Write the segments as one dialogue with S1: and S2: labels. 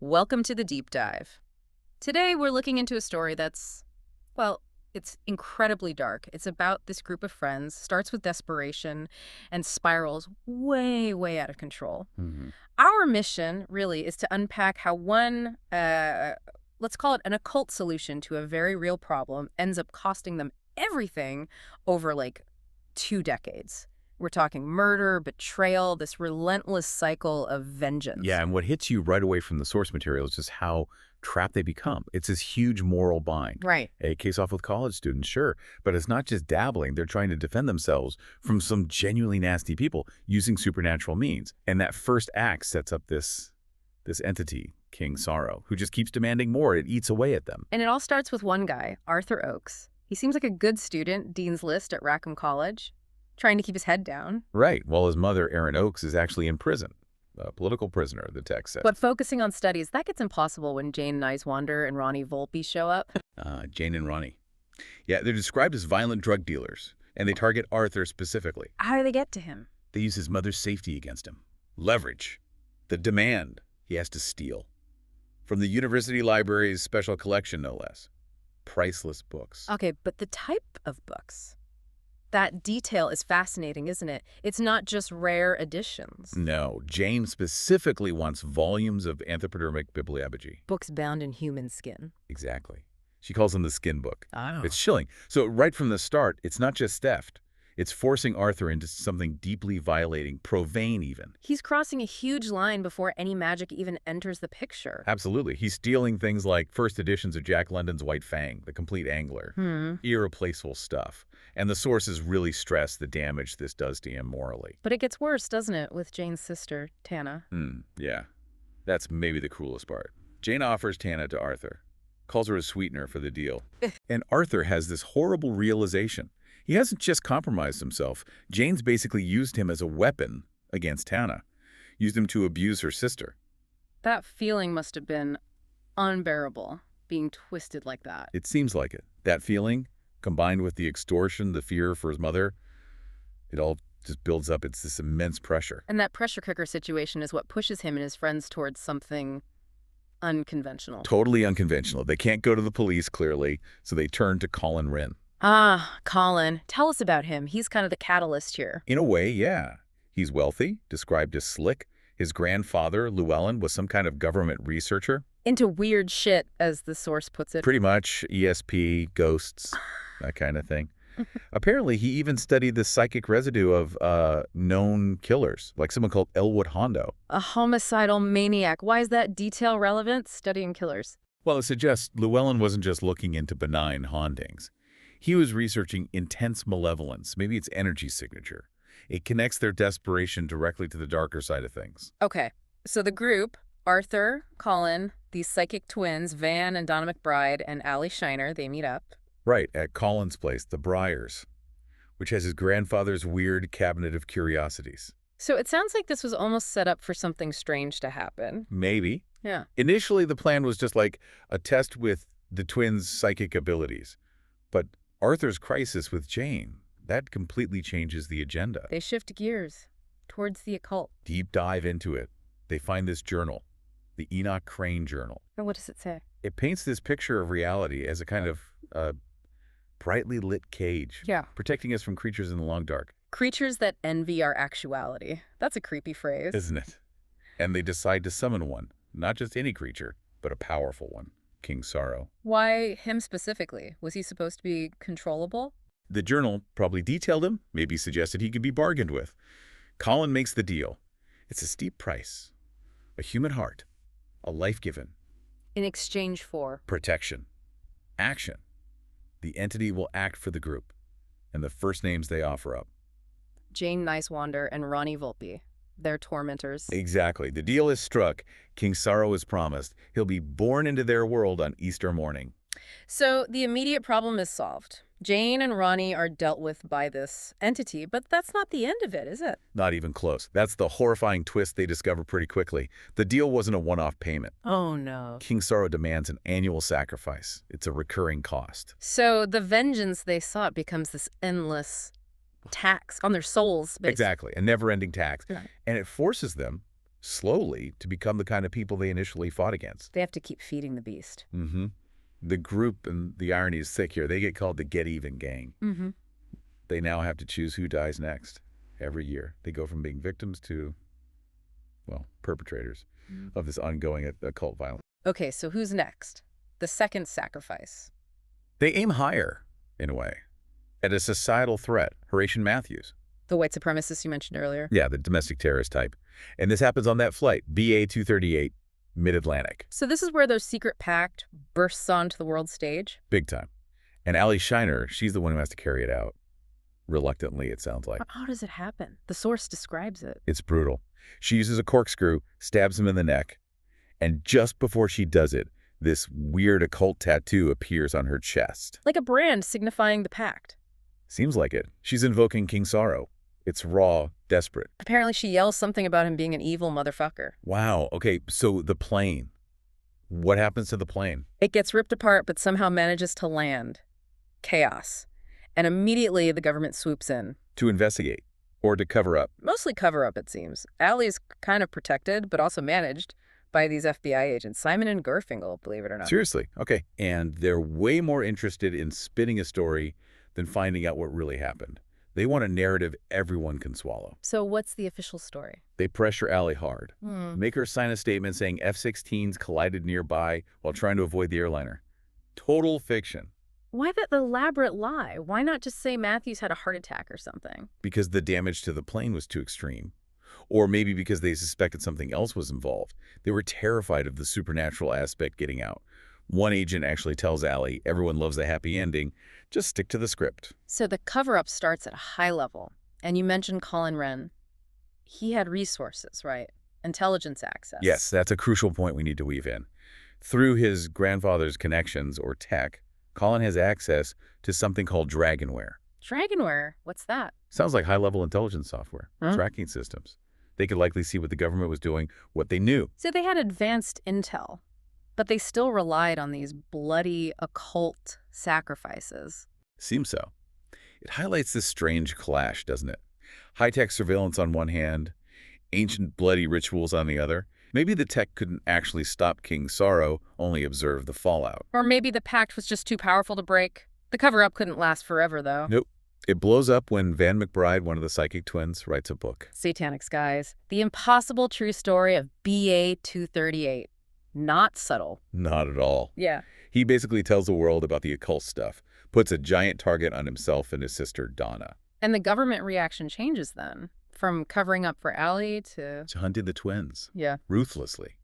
S1: Welcome to the deep dive. Today we're looking into a story that's, well, it's incredibly dark. It's about this group of friends, starts with desperation, and spirals way, way out of control.
S2: hmm
S1: Our mission, really, is to unpack how one, let's call it an occult solution to a very real problem, ends up costing them everything over, like, 2 decades. We're talking murder, betrayal, this relentless cycle of vengeance.
S2: Yeah, and what hits you right away from the source material is just how trapped they become. It's this huge moral bind.
S1: Right.
S2: A case off with college students, sure, but it's not just dabbling. They're trying to defend themselves from some genuinely nasty people using supernatural means. And that first act sets up this entity, King Sorrow, who just keeps demanding more. It eats away at them.
S1: And it all starts with one guy, Arthur Oakes. He seems like a good student, Dean's List at Rackham College, trying to keep his head down.
S2: Right, while his mother, Erin Oakes, is actually in prison. A political prisoner, the text says.
S1: But focusing on studies, that gets impossible when Jane Nicewander and Ronnie Volpe show up.
S2: Jane and Ronnie. Yeah, they're described as violent drug dealers, and they target Arthur specifically.
S1: How do they get to him?
S2: They use his mother's safety against him. Leverage. The demand he has to steal. From the university library's special collection, no less. Priceless books.
S1: Okay, but the type of books. That detail is fascinating, isn't it? It's not just rare editions.
S2: No, Jane specifically wants volumes of anthropodermic bibliology.
S1: Books bound in human skin.
S2: Exactly. She calls them the skin book.
S1: Oh.
S2: It's chilling. So right from the start, it's not just theft. It's forcing Arthur into something deeply violating, profane even.
S1: He's crossing a huge line before any magic even enters the picture.
S2: Absolutely. He's stealing things like first editions of Jack London's White Fang, The Complete Angler. Irreplaceable stuff. And the sources really stress the damage this does to him morally.
S1: But it gets worse, doesn't it, with Jane's sister, Tana?
S2: Yeah. That's maybe the cruelest part. Jane offers Tana to Arthur, calls her a sweetener for the deal. And Arthur has this horrible realization. He hasn't just compromised himself. Jane's basically used him as a weapon against Tana, used him to abuse her sister.
S1: That feeling must have been unbearable, being twisted like that.
S2: It seems like it. That feeling, combined with the extortion, the fear for his mother, it all just builds up. It's this immense pressure.
S1: And that pressure cooker situation is what pushes him and his friends towards something unconventional.
S2: Totally unconventional. They can't go to the police, clearly, so they turn to Colin Wren.
S1: Ah, Colin. Tell us about him. He's kind of the catalyst here.
S2: In a way, yeah. He's wealthy, described as slick. His grandfather, Llewellyn, was some kind of government researcher.
S1: Into weird shit, as the source puts it.
S2: Pretty much ESP, ghosts, that kind of thing. Apparently, he even studied the psychic residue of known killers, like someone called Elwood Hondo.
S1: A homicidal maniac. Why is that detail relevant? Studying killers.
S2: Well, it suggests Llewellyn wasn't just looking into benign hauntings. He was researching intense malevolence, maybe its energy signature. It connects their desperation directly to the darker side of things.
S1: Okay, so the group, Arthur, Colin, these psychic twins, Van and Donna McBride, and Allie Shiner, they meet up.
S2: Right, at Colin's place, the Briars, which has his grandfather's weird cabinet of curiosities.
S1: So it sounds like this was almost set up for something strange to happen.
S2: Maybe.
S1: Yeah.
S2: Initially, the plan was just like a test with the twins' psychic abilities. But Arthur's crisis with Jane, that completely changes the agenda.
S1: They shift gears towards the occult.
S2: Deep dive into it. They find this journal, the Enoch Crane Journal.
S1: And what does it say?
S2: It paints this picture of reality as a kind of brightly lit cage,
S1: Yeah.
S2: protecting us from creatures in the long dark.
S1: Creatures that envy our actuality. That's a creepy phrase.
S2: Isn't it? And they decide to summon one, not just any creature, but a powerful one, King Sorrow.
S1: Why him specifically? Was he supposed to be controllable?
S2: The journal probably detailed him, maybe suggested he could be bargained with. Colin makes the deal. It's a steep price. A human heart. A life given.
S1: In exchange for?
S2: Protection. Action. The entity will act for the group. And the first names they offer up.
S1: Jane Nicewander and Ronnie Volpe. They're tormentors.
S2: Exactly. The deal is struck. King Sorrow is promised. He'll be born into their world on Easter morning.
S1: So the immediate problem is solved. Jane and Ronnie are dealt with by this entity, but that's not the end of it, is it?
S2: Not even close. That's the horrifying twist they discover pretty quickly. The deal wasn't a one-off payment.
S1: Oh, no.
S2: King Sorrow demands an annual sacrifice. It's a recurring cost.
S1: So the vengeance they sought becomes this endless tax on their souls, basically.
S2: Exactly. A never-ending tax.
S1: Yeah.
S2: And it forces them, slowly to become the kind of people they initially fought against.
S1: They have to keep feeding the beast.
S2: Mm-hmm. The group, and the irony is thick here, they get called the Get Even Gang.
S1: Mm-hmm.
S2: They now have to choose who dies next every year. They go from being victims to, well, perpetrators of this ongoing occult violence.
S1: Okay, so who's next? The second sacrifice.
S2: They aim higher, in a way, at a societal threat, Horatian Matthews.
S1: The white supremacist you mentioned earlier.
S2: Yeah, the domestic terrorist type. And this happens on that flight, BA-238, mid-Atlantic.
S1: So this is where their secret pact bursts onto the world stage?
S2: Big time. And Allie Shiner, she's the one who has to carry it out. Reluctantly, it sounds like.
S1: How does it happen? The source describes it.
S2: It's brutal. She uses a corkscrew, stabs him in the neck, and just before she does it, this weird occult tattoo appears on her chest.
S1: Like a brand signifying the pact.
S2: Seems like it. She's invoking King Sorrow. It's raw, desperate.
S1: Apparently she yells something about him being an evil motherfucker.
S2: Wow. Okay, so the plane. What happens to the plane?
S1: It gets ripped apart but somehow manages to land. Chaos. And immediately the government swoops in.
S2: To investigate. Or to cover up.
S1: Mostly cover up, it seems. Allie's kind of protected, but also managed by these FBI agents, Simon and Garfinkel, believe it or not.
S2: Seriously? Okay. And they're way more interested in spinning a story than finding out what really happened. They want a narrative everyone can swallow.
S1: So what's the official story?
S2: They pressure Allie hard. Make her sign a statement saying F-16s collided nearby while trying to avoid the airliner. Total fiction.
S1: Why that elaborate lie? Why not just say Matthews had a heart attack or something?
S2: Because the damage to the plane was too extreme. Or maybe because they suspected something else was involved. They were terrified of the supernatural aspect getting out. One agent actually tells Allie, everyone loves a happy ending, just stick to the script.
S1: So the cover-up starts at a high level. And you mentioned Colin Wren. He had resources, right? Intelligence access.
S2: Yes, that's a crucial point we need to weave in. Through his grandfather's connections, or tech, Colin has access to something called Dragonware.
S1: Dragonware? What's that?
S2: Sounds like high-level intelligence software, tracking systems. They could likely see what the government was doing, what they knew.
S1: So they had advanced intel, but they still relied on these bloody occult sacrifices.
S2: Seems so. It highlights this strange clash, doesn't it? High-tech surveillance on one hand, ancient bloody rituals on the other. Maybe the tech couldn't actually stop King Sorrow, only observe the fallout.
S1: Or maybe the pact was just too powerful to break. The cover-up couldn't last forever, though.
S2: Nope. It blows up when Van McBride, one of the psychic twins, writes a book.
S1: Satanic Skies. The impossible true story of BA-238. Not subtle.
S2: Not at all.
S1: Yeah.
S2: He basically tells the world about the occult stuff, puts a giant target on himself and his sister, Donna.
S1: And the government reaction changes then, from covering up for Allie to
S2: hunting the twins.
S1: Yeah.
S2: Ruthlessly.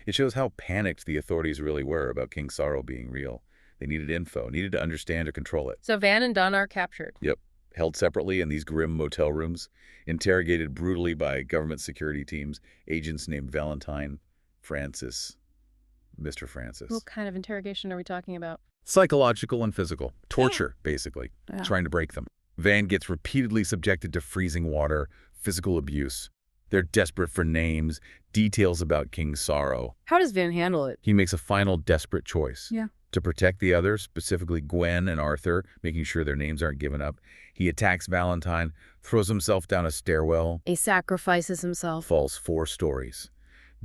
S2: It shows how panicked the authorities really were about King Sorrow being real. They needed info, needed to understand or control it.
S1: So Van and Donna are captured.
S2: Yep. Held separately in these grim motel rooms, interrogated brutally by government security teams, agents named Valentine, Francis, Mr. Francis.
S1: What kind of interrogation are we talking about?
S2: Psychological and physical. Torture, basically.
S1: Yeah.
S2: Trying to break them. Van gets repeatedly subjected to freezing water, physical abuse. They're desperate for names, details about King Sorrow.
S1: How does Van handle it?
S2: He makes a final desperate choice.
S1: Yeah.
S2: To protect the others, specifically Gwen and Arthur, making sure their names aren't given up, he attacks Valentine, throws himself down a stairwell.
S1: He sacrifices himself.
S2: Falls 4 stories.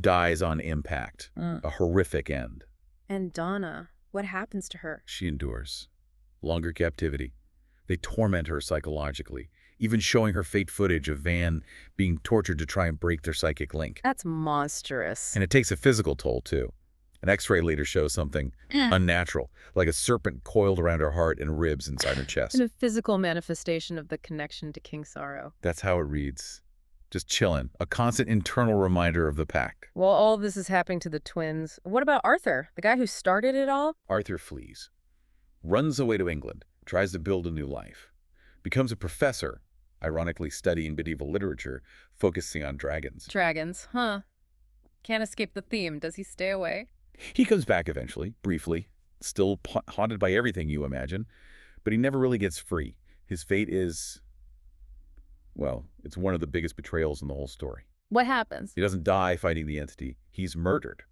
S2: Dies on impact. A horrific end.
S1: And Donna, what happens to her?
S2: She endures. Longer captivity. They torment her psychologically, even showing her fake footage of Van being tortured to try and break their psychic link.
S1: That's monstrous.
S2: And it takes a physical toll, too. An X-ray later shows something unnatural, like a serpent coiled around her heart and ribs inside her chest.
S1: And a physical manifestation of the connection to King Sorrow.
S2: That's how it reads. Just chillin'. A constant internal reminder of the pact.
S1: While all this is happening to the twins, what about Arthur, the guy who started it all?
S2: Arthur flees. Runs away to England. Tries to build a new life. Becomes a professor, ironically studying medieval literature, focusing on dragons.
S1: Dragons, huh? Can't escape the theme. Does he stay away?
S2: He comes back eventually, briefly, still haunted by everything you imagine, but he never really gets free. His fate is, well, it's one of the biggest betrayals in the whole story.
S1: What happens?
S2: He doesn't die fighting the entity. He's murdered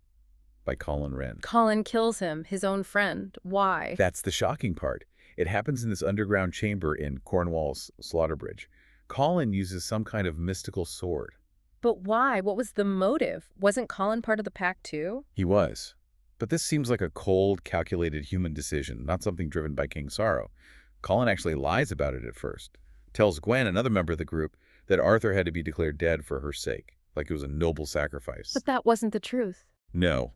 S2: by Colin Wren.
S1: Colin kills him, his own friend. Why?
S2: That's the shocking part. It happens in this underground chamber in Cornwall's Slaughter Bridge. Colin uses some kind of mystical sword.
S1: But why? What was the motive? Wasn't Colin part of the pact too?
S2: He was. But this seems like a cold, calculated human decision, not something driven by King Sorrow. Colin actually lies about it at first. Tells Gwen, another member of the group, that Arthur had to be declared dead for her sake, like it was a noble sacrifice.
S1: But that wasn't the truth.
S2: No.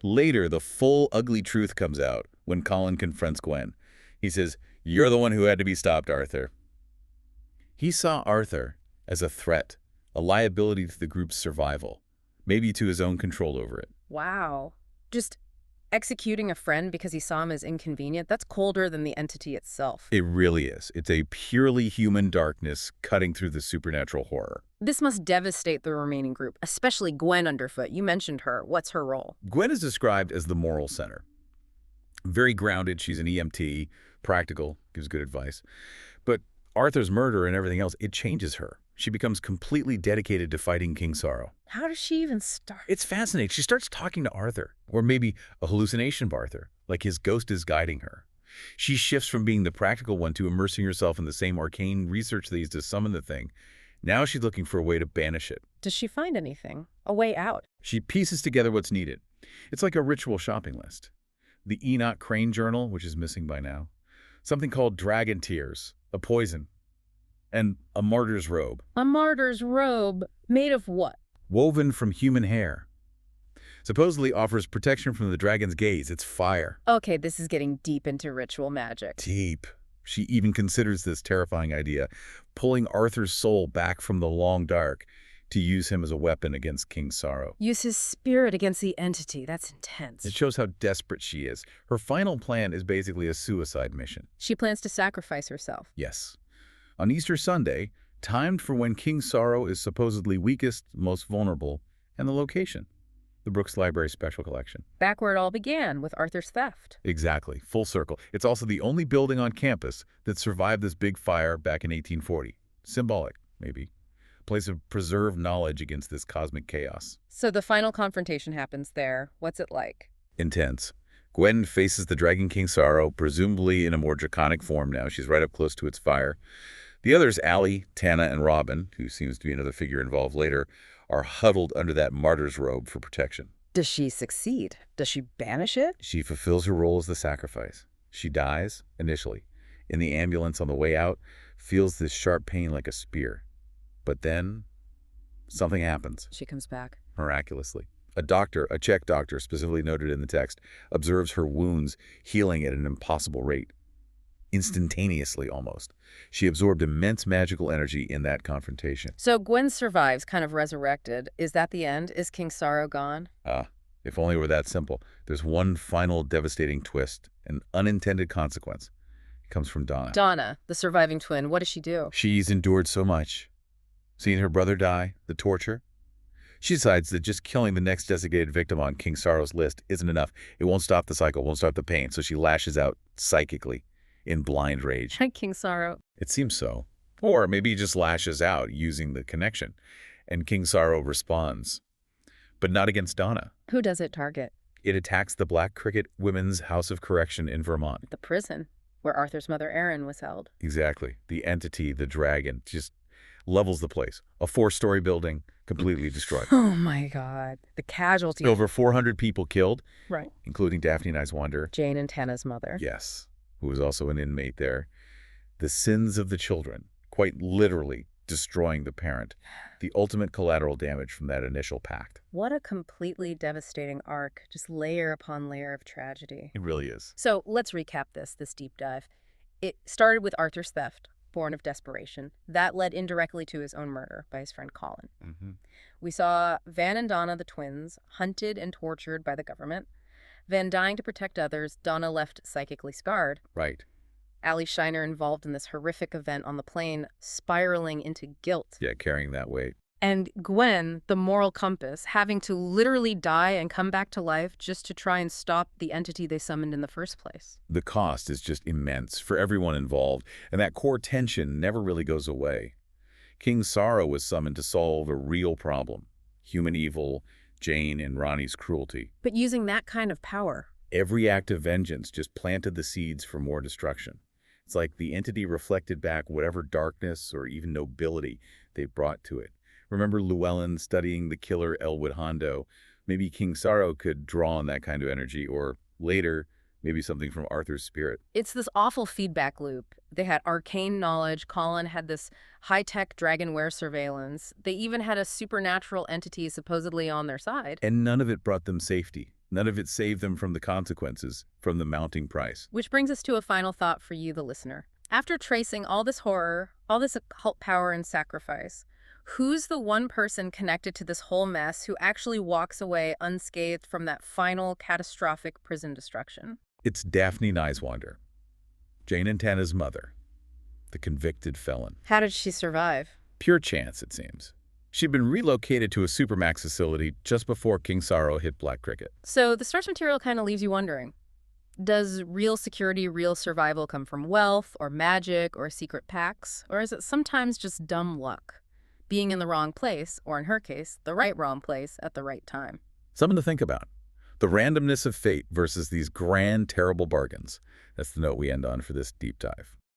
S2: Later, the full, ugly truth comes out when Colin confronts Gwen. He says, "You're the one who had to be stopped, Arthur." He saw Arthur as a threat, a liability to the group's survival, maybe to his own control over it.
S1: Wow. Just executing a friend because he saw him as inconvenient, that's colder than the entity itself.
S2: It really is. It's a purely human darkness cutting through the supernatural horror.
S1: This must devastate the remaining group, especially Gwen Underfoot. You mentioned her. What's her role?
S2: Gwen is described as the moral center. Very grounded. She's an EMT, practical, gives good advice. But Arthur's murder and everything else, it changes her. She becomes completely dedicated to fighting King Sorrow.
S1: How does she even start?
S2: It's fascinating. She starts talking to Arthur, or maybe a hallucination of Arthur, like his ghost is guiding her. She shifts from being the practical one to immersing herself in the same arcane research that he used to summon the thing. Now she's looking for a way to banish it.
S1: Does she find anything? A way out?
S2: She pieces together what's needed. It's like a ritual shopping list. The Enoch Crane journal, which is missing by now. Something called dragon tears, a poison, and a martyr's robe.
S1: A martyr's robe made of what?
S2: Woven from human hair. Supposedly offers protection from the dragon's gaze. It's fire.
S1: Okay, this is getting deep into ritual magic.
S2: Deep. She even considers this terrifying idea, pulling Arthur's soul back from the long dark to use him as a weapon against King Sorrow.
S1: Use his spirit against the entity. That's intense.
S2: It shows how desperate she is. Her final plan is basically a suicide mission.
S1: She plans to sacrifice herself.
S2: Yes. On Easter Sunday, timed for when King Sorrow is supposedly weakest, most vulnerable, and the location. The Brooks Library Special Collection.
S1: Back where it all began, with Arthur's theft.
S2: Exactly. Full circle. It's also the only building on campus that survived this big fire back in 1840. Symbolic, maybe. A place of preserved knowledge against this cosmic chaos.
S1: So the final confrontation happens there. What's it like?
S2: Intense. Gwen faces the Dragon King Sorrow, presumably in a more draconic form now. She's right up close to its fire. The others, Allie, Tana, and Robin, who seems to be another figure involved later, are huddled under that martyr's robe for protection.
S1: Does she succeed? Does she banish it?
S2: She fulfills her role as the sacrifice. She dies, initially. In the ambulance on the way out, feels this sharp pain like a spear. But then, something happens.
S1: She comes back.
S2: Miraculously. A doctor, a Czech doctor specifically noted in the text, observes her wounds healing at an impossible rate. Instantaneously, almost. She absorbed immense magical energy in that confrontation.
S1: So Gwen survives, kind of resurrected. Is that the end? Is King Sorrow gone?
S2: If only it were that simple. There's one final devastating twist, an unintended consequence. It comes from Donna.
S1: Donna, the surviving twin, what does she do?
S2: She's endured so much. Seeing her brother die, the torture. She decides that just killing the next designated victim on King Sorrow's list isn't enough. It won't stop the cycle, won't stop the pain, so she lashes out psychically in blind rage.
S1: King Sorrow.
S2: It seems so. Or maybe he just lashes out using the connection, and King Sorrow responds. But not against Donna.
S1: Who does it target?
S2: It attacks the Black Cricket Women's House of Correction in Vermont.
S1: The prison, where Arthur's mother Erin was held.
S2: Exactly. The entity, the dragon, just levels the place. A 4-story building, completely destroyed.
S1: Oh my God. The casualties.
S2: Over 400 people killed,
S1: Right.
S2: including Daphne and Icewander.
S1: Jane and Tana's mother.
S2: Yes, who was also an inmate there. The sins of the children, quite literally destroying the parent. The ultimate collateral damage from that initial pact.
S1: What a completely devastating arc, just layer upon layer of tragedy.
S2: It really is.
S1: So let's recap this deep dive. It started with Arthur's theft, born of desperation. That led indirectly to his own murder by his friend Colin. We saw Van and Donna, the twins, hunted and tortured by the government. Van dying to protect others, Donna left psychically scarred.
S2: Right.
S1: Allie Shiner involved in this horrific event on the plane, spiraling into guilt.
S2: Yeah, carrying that weight.
S1: And Gwen, the moral compass, having to literally die and come back to life just to try and stop the entity they summoned in the first place.
S2: The cost is just immense for everyone involved, and that core tension never really goes away. King Sorrow was summoned to solve a real problem. Human evil, Jane and Ronnie's cruelty.
S1: But using that kind of power.
S2: Every act of vengeance just planted the seeds for more destruction. It's like the entity reflected back whatever darkness or even nobility they brought to it, Remember Llewellyn studying the killer Elwood Hondo? Maybe King Sorrow could draw on that kind of energy, or later, maybe something from Arthur's spirit.
S1: It's this awful feedback loop. They had arcane knowledge. Colin had this high-tech dragonware surveillance. They even had a supernatural entity supposedly on their side.
S2: And none of it brought them safety. None of it saved them from the consequences, from the mounting price.
S1: Which brings us to a final thought for you, the listener. After tracing all this horror, all this occult power and sacrifice, who's the one person connected to this whole mess who actually walks away unscathed from that final catastrophic prison destruction?
S2: It's Daphne Nicewander, Jane and Tana's mother, the convicted felon.
S1: How did she survive?
S2: Pure chance, it seems. She'd been relocated to a supermax facility just before King Sorrow hit Black Cricket.
S1: So the source material kind of leaves you wondering. Does real security, real survival come from wealth or magic or secret pacts? Or is it sometimes just dumb luck? Being in the wrong place, or in her case, the right wrong place at the right time.
S2: Something to think about. The randomness of fate versus these grand, terrible bargains. That's the note we end on for this deep dive.